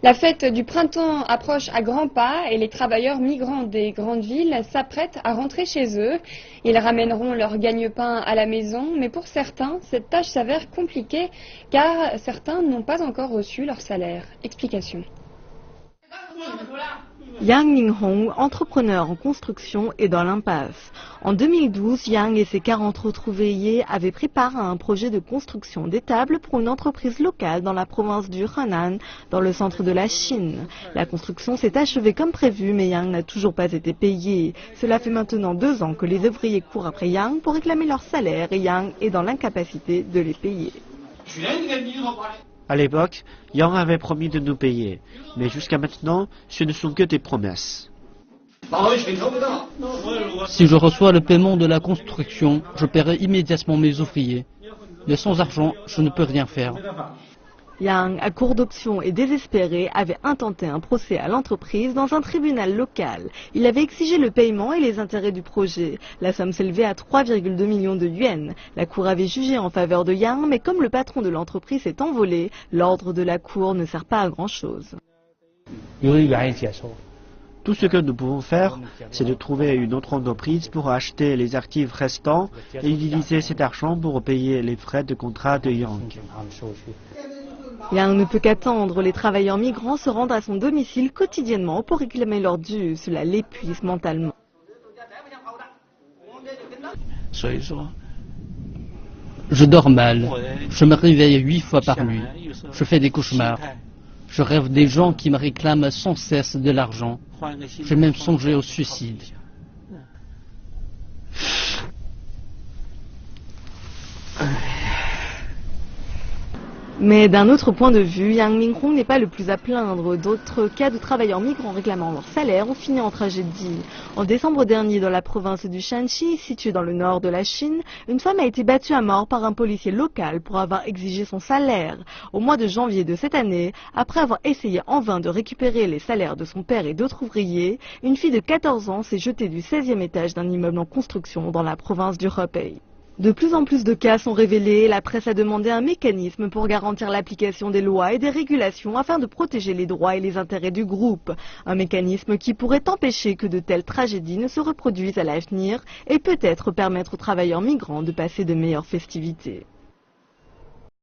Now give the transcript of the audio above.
La fête du printemps approche à grands pas et les travailleurs migrants des grandes villes s'apprêtent à rentrer chez eux. Ils ramèneront leur gagne-pain à la maison, mais pour certains, cette tâche s'avère compliquée car certains n'ont pas encore reçu leur salaire. Explication. Yang Minghong, entrepreneur en construction, est dans l'impasse. En 2012, Yang et ses 40 autres ouvriers avaient pris part à un projet de construction d'étables pour une entreprise locale dans la province du Henan, dans le centre de la Chine. La construction s'est achevée comme prévu, mais Yang n'a toujours pas été payé. Cela fait maintenant 2 ans que les ouvriers courent après Yang pour réclamer leur salaire et Yang est dans l'incapacité de les payer. À l'époque, Yang avait promis de nous payer, mais jusqu'à maintenant, ce ne sont que des promesses. Si je reçois le paiement de la construction, je paierai immédiatement mes ouvriers. Mais sans argent, je ne peux rien faire. Yang, à court d'options et désespéré, avait intenté un procès à l'entreprise dans un tribunal local. Il avait exigé le paiement et les intérêts du projet. La somme s'élevait à 3,2 millions de yuans. La cour avait jugé en faveur de Yang, mais comme le patron de l'entreprise s'est envolé, l'ordre de la cour ne sert pas à grand-chose. Tout ce que nous pouvons faire, c'est de trouver une autre entreprise pour acheter les actifs restants et utiliser cet argent pour payer les frais de contrat de Yang. Yang ne peut qu'attendre. Les travailleurs migrants se rendent à son domicile quotidiennement pour réclamer leur dû. Cela l'épuise mentalement. Je dors mal. Je me réveille 8 fois par nuit. Je fais des cauchemars. Je rêve des gens qui me réclament sans cesse de l'argent. J'ai même songé au suicide. Mais d'un autre point de vue, Yang Minghong n'est pas le plus à plaindre. D'autres cas de travailleurs migrants réclamant leur salaire ont fini en tragédie. En décembre dernier, dans la province du Shanxi, située dans le nord de la Chine, une femme a été battue à mort par un policier local pour avoir exigé son salaire. Au mois de janvier de cette année, après avoir essayé en vain de récupérer les salaires de son père et d'autres ouvriers, une fille de 14 ans s'est jetée du 16e étage d'un immeuble en construction dans la province du Hebei. De plus en plus de cas sont révélés. La presse a demandé un mécanisme pour garantir l'application des lois et des régulations afin de protéger les droits et les intérêts du groupe. Un mécanisme qui pourrait empêcher que de telles tragédies ne se reproduisent à l'avenir et peut-être permettre aux travailleurs migrants de passer de meilleures festivités.